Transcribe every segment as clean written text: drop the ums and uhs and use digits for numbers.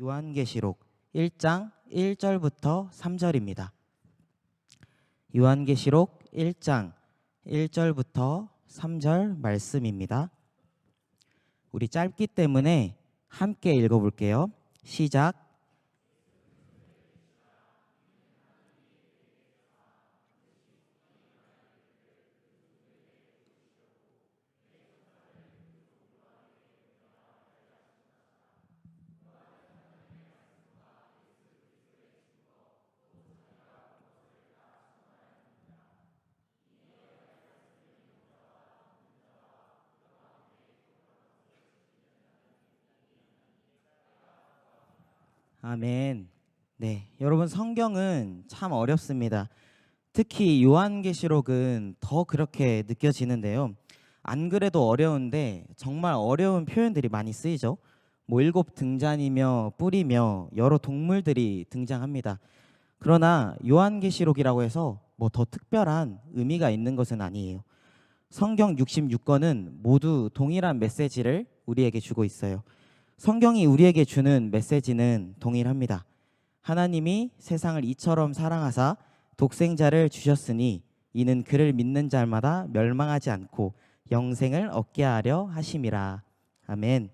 요한계시록 1장 1절부터 3절입니다. 요한계시록 1장 1절부터 3절 말씀입니다. 우리 짧기 때문에 함께 읽어볼게요. 시작. 아멘. 네, 여러분 성경은 참 어렵습니다. 특히 요한계시록은 더 그렇게 느껴지는데요. 안 그래도 어려운데 정말 어려운 표현들이 많이 쓰이죠. 일곱 등잔이며 뿔이며 여러 동물들이 등장합니다. 그러나 요한계시록이라고 해서 더 특별한 의미가 있는 것은 아니에요. 성경 66권은 모두 동일한 메시지를 우리에게 주고 있어요. 성경이 우리에게 주는 메시지는 동일합니다. 하나님이 세상을 이처럼 사랑하사 독생자를 주셨으니 이는 그를 믿는 자마다 멸망하지 않고 영생을 얻게 하려 하심이라. 아멘.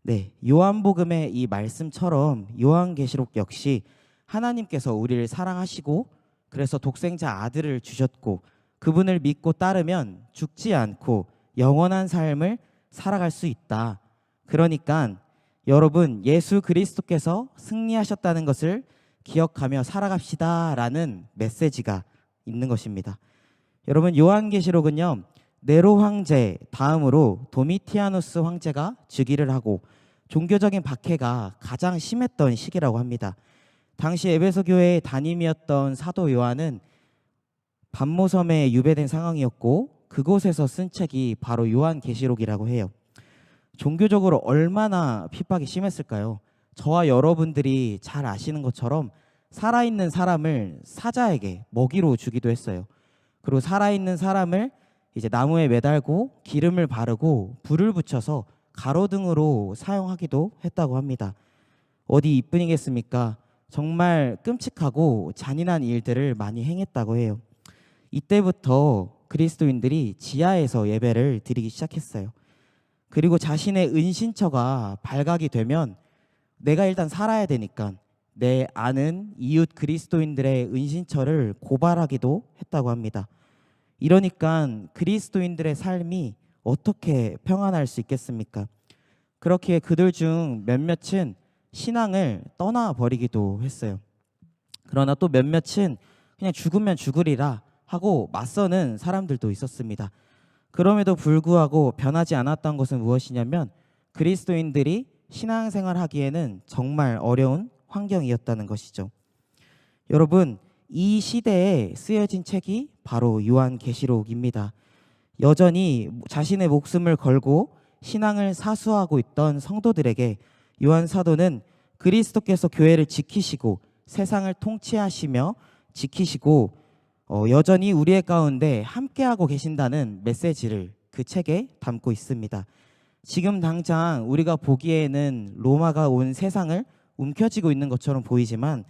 네, 요한복음의 이 말씀처럼 요한계시록 역시 하나님께서 우리를 사랑하시고 그래서 독생자 아들을 주셨고 그분을 믿고 따르면 죽지 않고 영원한 삶을 살아갈 수 있다. 그러니까 여러분 예수 그리스도께서 승리하셨다는 것을 기억하며 살아갑시다 라는 메시지가 있는 것입니다. 여러분 요한계시록은요, 네로 황제 다음으로 도미티아누스 황제가 즉위를 하고 종교적인 박해가 가장 심했던 시기라고 합니다. 당시 에베소 교회의 담임이었던 사도 요한은 반모섬에 유배된 상황이었고 그곳에서 쓴 책이 바로 요한계시록이라고 해요. 종교적으로 얼마나 핍박이 심했을까요? 저와 여러분들이 잘 아시는 것처럼 살아있는 사람을 사자에게 먹이로 주기도 했어요. 그리고 살아있는 사람을 이제 나무에 매달고 기름을 바르고 불을 붙여서 가로등으로 사용하기도 했다고 합니다. 어디 이뿐이겠습니까? 정말 끔찍하고 잔인한 일들을 많이 행했다고 해요. 이때부터 그리스도인들이 지하에서 예배를 드리기 시작했어요. 그리고 자신의 은신처가 발각이 되면 내가 일단 살아야 되니까 내 아는 이웃 그리스도인들의 은신처를 고발하기도 했다고 합니다. 이러니까 그리스도인들의 삶이 어떻게 평안할 수 있겠습니까? 그렇기에 그들 중 몇몇은 신앙을 떠나버리기도 했어요. 그러나 또 몇몇은 그냥 죽으면 죽으리라 하고 맞서는 사람들도 있었습니다. 그럼에도 불구하고 변하지 않았던 것은 무엇이냐면 그리스도인들이 신앙생활 하기에는 정말 어려운 환경이었다는 것이죠. 여러분, 이 시대에 쓰여진 책이 바로 요한계시록입니다. 여전히 자신의 목숨을 걸고 신앙을 사수하고 있던 성도들에게 요한 사도는 그리스도께서 교회를 지키시고 세상을 통치하시며 지키시고 여전히 우리의 가운데 함께하고 계신다는 메시지를 그 책에 담고 있습니다. 지금 당장 우리가 보기에는 로마가 온 세상을 움켜쥐고 있는 것처럼 보이지만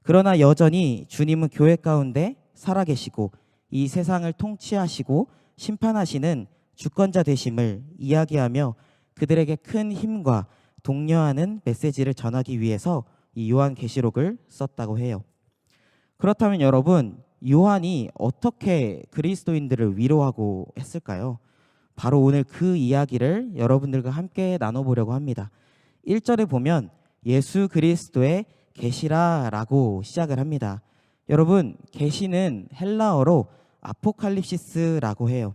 그러나 여전히 주님은 교회 가운데 살아계시고 이 세상을 통치하시고 심판하시는 주권자 되심을 이야기하며 그들에게 큰 힘과 독려하는 메시지를 전하기 위해서 이 요한계시록을 썼다고 해요. 그렇다면 여러분, 요한이 어떻게 그리스도인들을 위로하고 했을까요? 바로 오늘 그 이야기를 여러분들과 함께 나눠보려고 합니다. 1절에 보면 예수 그리스도의 계시라라고 시작을 합니다. 여러분, 계시는 헬라어로 아포칼립시스라고 해요.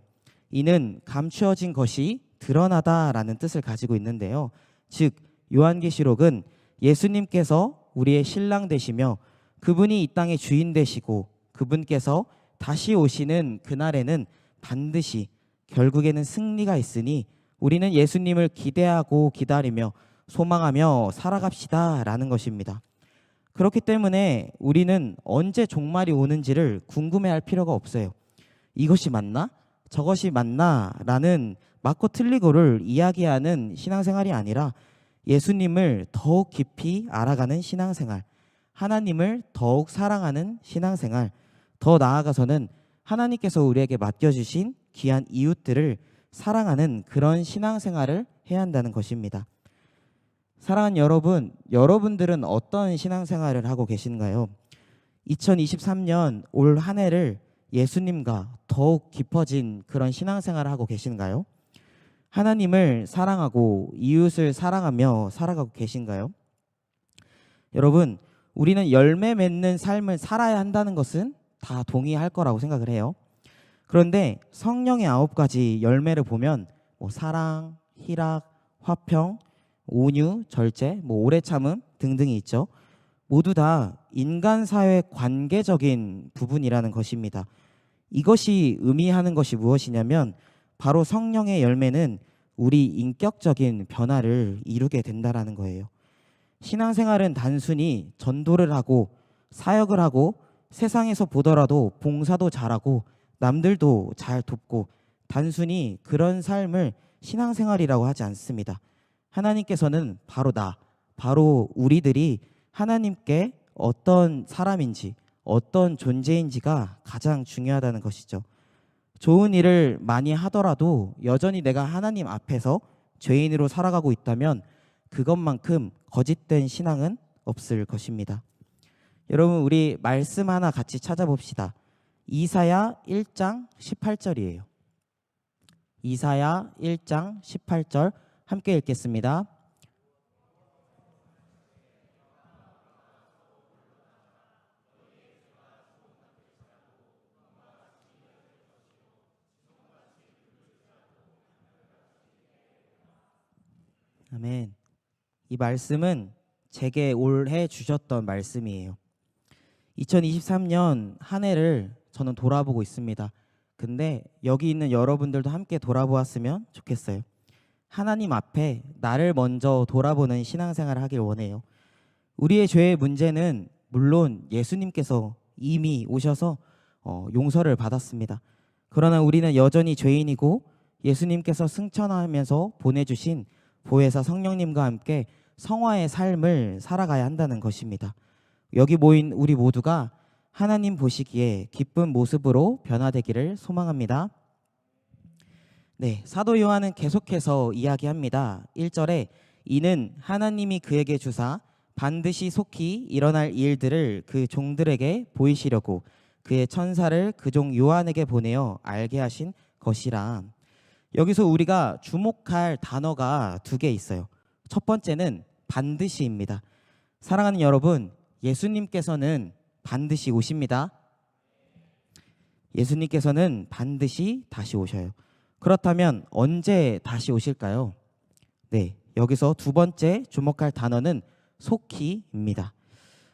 이는 감추어진 것이 드러나다라는 뜻을 가지고 있는데요. 즉 요한계시록은 예수님께서 우리의 신랑 되시며 그분이 이 땅의 주인 되시고 그분께서 다시 오시는 그날에는 반드시 결국에는 승리가 있으니 우리는 예수님을 기대하고 기다리며 소망하며 살아갑시다 라는 것입니다. 그렇기 때문에 우리는 언제 종말이 오는지를 궁금해할 필요가 없어요. 이것이 맞나? 저것이 맞나? 라는 맞고 틀리고를 이야기하는 신앙생활이 아니라 예수님을 더욱 깊이 알아가는 신앙생활, 하나님을 더욱 사랑하는 신앙생활, 더 나아가서는 하나님께서 우리에게 맡겨주신 귀한 이웃들을 사랑하는 그런 신앙생활을 해야 한다는 것입니다. 사랑하는 여러분, 여러분들은 어떤 신앙생활을 하고 계신가요? 2023년 올 한 해를 예수님과 더욱 깊어진 그런 신앙생활을 하고 계신가요? 하나님을 사랑하고 이웃을 사랑하며 살아가고 계신가요? 여러분, 우리는 열매 맺는 삶을 살아야 한다는 것은 다 동의할 거라고 생각을 해요. 그런데 성령의 9가지 열매를 보면 사랑, 희락, 화평, 온유, 절제, 오래 참음 등등이 있죠. 모두 다 인간 사회 관계적인 부분이라는 것입니다. 이것이 의미하는 것이 무엇이냐면 바로 성령의 열매는 우리 인격적인 변화를 이루게 된다라는 거예요. 신앙생활은 단순히 전도를 하고 사역을 하고 세상에서 보더라도 봉사도 잘하고 남들도 잘 돕고 단순히 그런 삶을 신앙생활이라고 하지 않습니다. 하나님께서는 바로 우리들이 하나님께 어떤 사람인지 어떤 존재인지가 가장 중요하다는 것이죠. 좋은 일을 많이 하더라도 여전히 내가 하나님 앞에서 죄인으로 살아가고 있다면 그것만큼 거짓된 신앙은 없을 것입니다. 여러분, 우리 말씀 하나 같이 찾아봅시다. 이사야 1장 18절이에요. 이사야 1장 18절 함께 읽겠습니다. 아멘. 이 말씀은 제게 올해 주셨던 말씀이에요. 2023년 한 해를 저는 돌아보고 있습니다. 근데 여기 있는 여러분들도 함께 돌아보았으면 좋겠어요. 하나님 앞에 나를 먼저 돌아보는 신앙생활을 하길 원해요. 우리의 죄의 문제는 물론 예수님께서 이미 오셔서 용서를 받았습니다. 그러나 우리는 여전히 죄인이고 예수님께서 승천하면서 보내주신 보혜사 성령님과 함께 성화의 삶을 살아가야 한다는 것입니다. 여기 모인 우리 모두가 하나님 보시기에 기쁜 모습으로 변화되기를 소망합니다. 네, 사도 요한은 계속해서 이야기합니다. 1절에 이는 하나님이 그에게 주사 반드시 속히 일어날 일들을 그 종들에게 보이시려고 그의 천사를 그 종 요한에게 보내어 알게 하신 것이라. 여기서 우리가 주목할 단어가 2개 있어요. 첫 번째는 반드시입니다. 사랑하는 여러분, 예수님께서는 반드시 오십니다. 예수님께서는 반드시 다시 오셔요. 그렇다면 언제 다시 오실까요? 네, 여기서 2번째 주목할 단어는 속히입니다.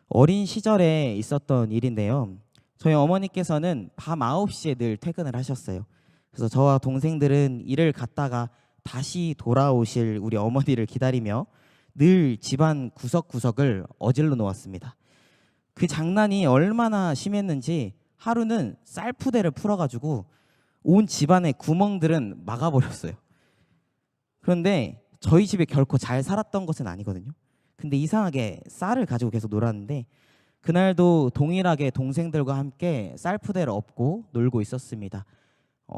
어린 시절에 있었던 일인데요. 저희 어머니께서는 밤 9시에 늘 퇴근을 하셨어요. 그래서 저와 동생들은 일을 갔다가 다시 돌아오실 우리 어머니를 기다리며 늘 집안 구석구석을 어질러 놓았습니다. 그 장난이 얼마나 심했는지 하루는 쌀푸대를 풀어가지고 온 집안의 구멍들은 막아버렸어요. 그런데 저희 집에 결코 잘 살았던 것은 아니거든요. 근데 이상하게 쌀을 가지고 계속 놀았는데 그날도 동일하게 동생들과 함께 쌀푸대를 엎고 놀고 있었습니다.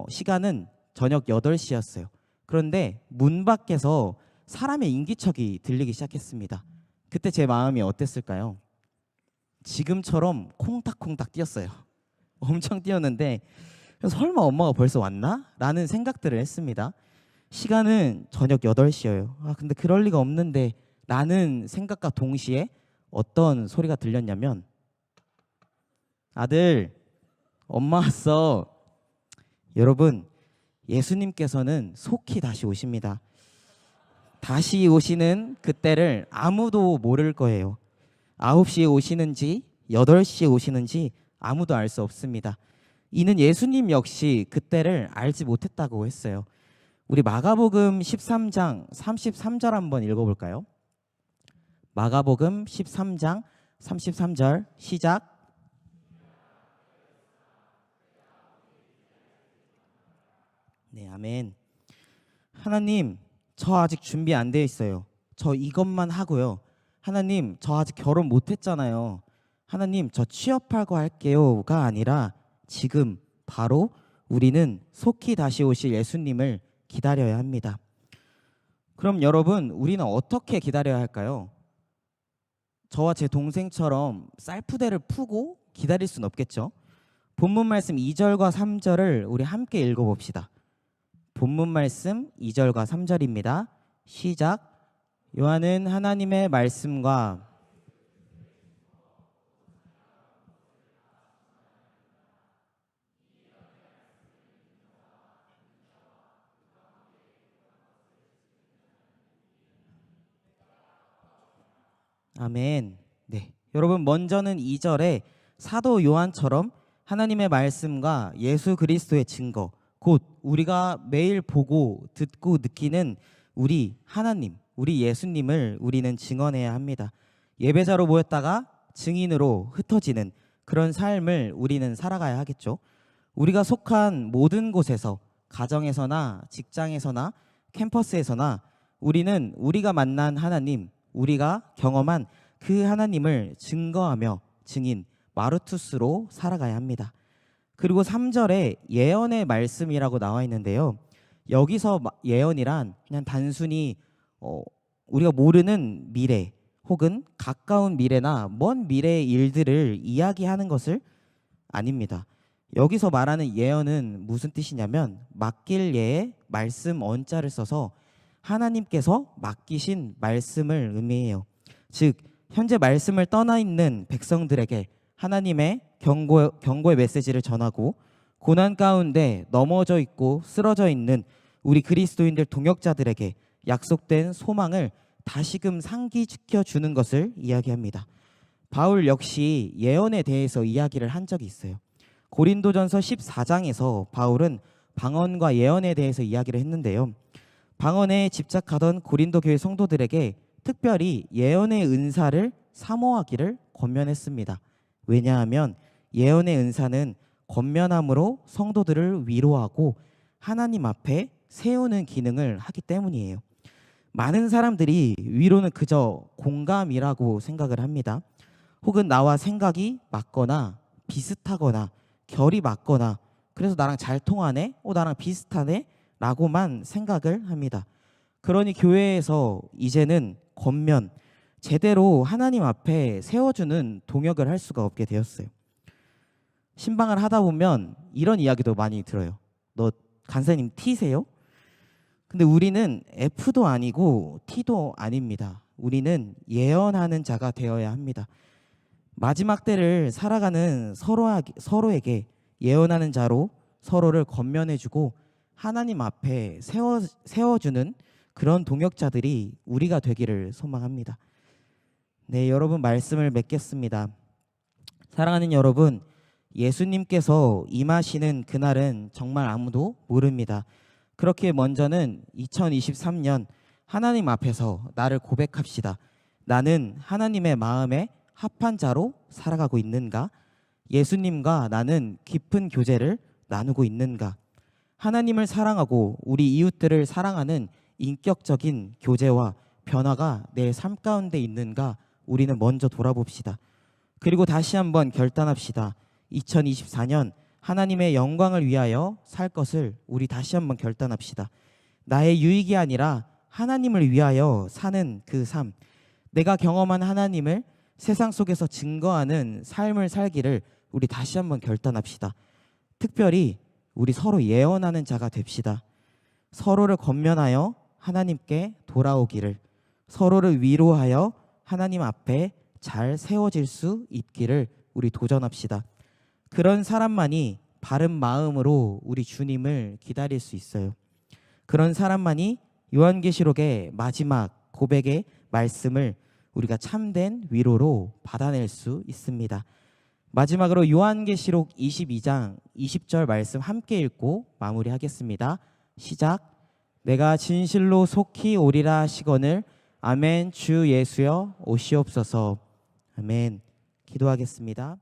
시간은 저녁 8시였어요. 그런데 문 밖에서 사람의 인기척이 들리기 시작했습니다. 그때 제 마음이 어땠을까요? 지금처럼 콩닥콩닥 뛰었어요. 엄청 뛰었는데 설마 엄마가 벌써 왔나? 라는 생각들을 했습니다. 시간은 저녁 8시예요. 근데 그럴 리가 없는데 라는 생각과 동시에 어떤 소리가 들렸냐면 아들, 엄마 왔어. 여러분, 예수님께서는 속히 다시 오십니다. 다시 오시는 그때를 아무도 모를 거예요. 9시에 오시는지 8시에 오시는지 아무도 알 수 없습니다. 이는 예수님 역시 그때를 알지 못했다고 했어요. 우리 마가복음 13장 33절 한번 읽어볼까요? 마가복음 13장 33절 시작. 네, 아멘. 하나님, 저 아직 준비 안 돼 있어요. 저 이것만 하고요. 하나님, 저 아직 결혼 못 했잖아요. 하나님, 저 취업하고 할게요가 아니라 지금 바로 우리는 속히 다시 오실 예수님을 기다려야 합니다. 그럼 여러분, 우리는 어떻게 기다려야 할까요? 저와 제 동생처럼 쌀푸대를 푸고 기다릴 순 없겠죠. 본문 말씀 2절과 3절을 우리 함께 읽어봅시다. 본문 말씀 2절과 3절입니다. 시작. 요한은 하나님의 말씀과 아멘. 네. 여러분, 먼저는 2절에 사도 요한처럼 하나님의 말씀과 예수 그리스도의 증거, 곧 우리가 매일 보고 듣고 느끼는 우리 하나님, 우리 예수님을 우리는 증언해야 합니다. 예배자로 모였다가 증인으로 흩어지는 그런 삶을 우리는 살아가야 하겠죠. 우리가 속한 모든 곳에서, 가정에서나 직장에서나 캠퍼스에서나 우리는 우리가 만난 하나님, 우리가 경험한 그 하나님을 증거하며 증인, 마르투스로 살아가야 합니다. 그리고 3절에 예언의 말씀이라고 나와 있는데요. 여기서 예언이란 그냥 단순히 우리가 모르는 미래 혹은 가까운 미래나 먼 미래의 일들을 이야기하는 것을 아닙니다. 여기서 말하는 예언은 무슨 뜻이냐면 맡길 예에 말씀 언자를 써서 하나님께서 맡기신 말씀을 의미해요. 즉 현재 말씀을 떠나 있는 백성들에게 하나님의 경고의 메시지를 전하고 고난 가운데 넘어져 있고 쓰러져 있는 우리 그리스도인들 동역자들에게 약속된 소망을 다시금 상기시켜 주는 것을 이야기합니다. 바울 역시 예언에 대해서 이야기를 한 적이 있어요. 고린도전서 14장에서 바울은 방언과 예언에 대해서 이야기를 했는데요. 방언에 집착하던 고린도 교회 성도들에게 특별히 예언의 은사를 사모하기를 권면했습니다. 왜냐하면 예언의 은사는 권면함으로 성도들을 위로하고 하나님 앞에 세우는 기능을 하기 때문이에요. 많은 사람들이 위로는 그저 공감이라고 생각을 합니다. 혹은 나와 생각이 맞거나 비슷하거나 결이 맞거나 그래서 나랑 잘 통하네? 나랑 비슷하네? 라고만 생각을 합니다. 그러니 교회에서 이제는 권면, 제대로 하나님 앞에 세워주는 동역을 할 수가 없게 되었어요. 신방을 하다 보면 이런 이야기도 많이 들어요. 너 간사님 T세요? 근데 우리는 F도 아니고 T도 아닙니다. 우리는 예언하는 자가 되어야 합니다. 마지막 때를 살아가는 서로에게 예언하는 자로 서로를 권면해주고 하나님 앞에 세워주는 그런 동역자들이 우리가 되기를 소망합니다. 네, 여러분 말씀을 맺겠습니다. 사랑하는 여러분, 예수님께서 임하시는 그날은 정말 아무도 모릅니다. 그렇게 먼저는 2023년 하나님 앞에서 나를 고백합시다. 나는 하나님의 마음에 합한 자로 살아가고 있는가? 예수님과 나는 깊은 교제를 나누고 있는가? 하나님을 사랑하고 우리 이웃들을 사랑하는 인격적인 교제와 변화가 내 삶 가운데 있는가? 우리는 먼저 돌아봅시다. 그리고 다시 한번 결단합시다. 2024년 하나님의 영광을 위하여 살 것을 우리 다시 한번 결단합시다. 나의 유익이 아니라 하나님을 위하여 사는 그 삶, 내가 경험한 하나님을 세상 속에서 증거하는 삶을 살기를 우리 다시 한번 결단합시다. 특별히 우리 서로 예언하는 자가 됩시다. 서로를 권면하여 하나님께 돌아오기를, 서로를 위로하여 하나님 앞에 잘 세워질 수 있기를 우리 도전합시다. 그런 사람만이 바른 마음으로 우리 주님을 기다릴 수 있어요. 그런 사람만이 요한계시록의 마지막 고백의 말씀을 우리가 참된 위로로 받아낼 수 있습니다. 마지막으로 요한계시록 22장 20절 말씀 함께 읽고 마무리하겠습니다. 시작. 내가 진실로 속히 오리라 하시거늘 아멘. 주 예수여 오시옵소서. 아멘. 기도하겠습니다.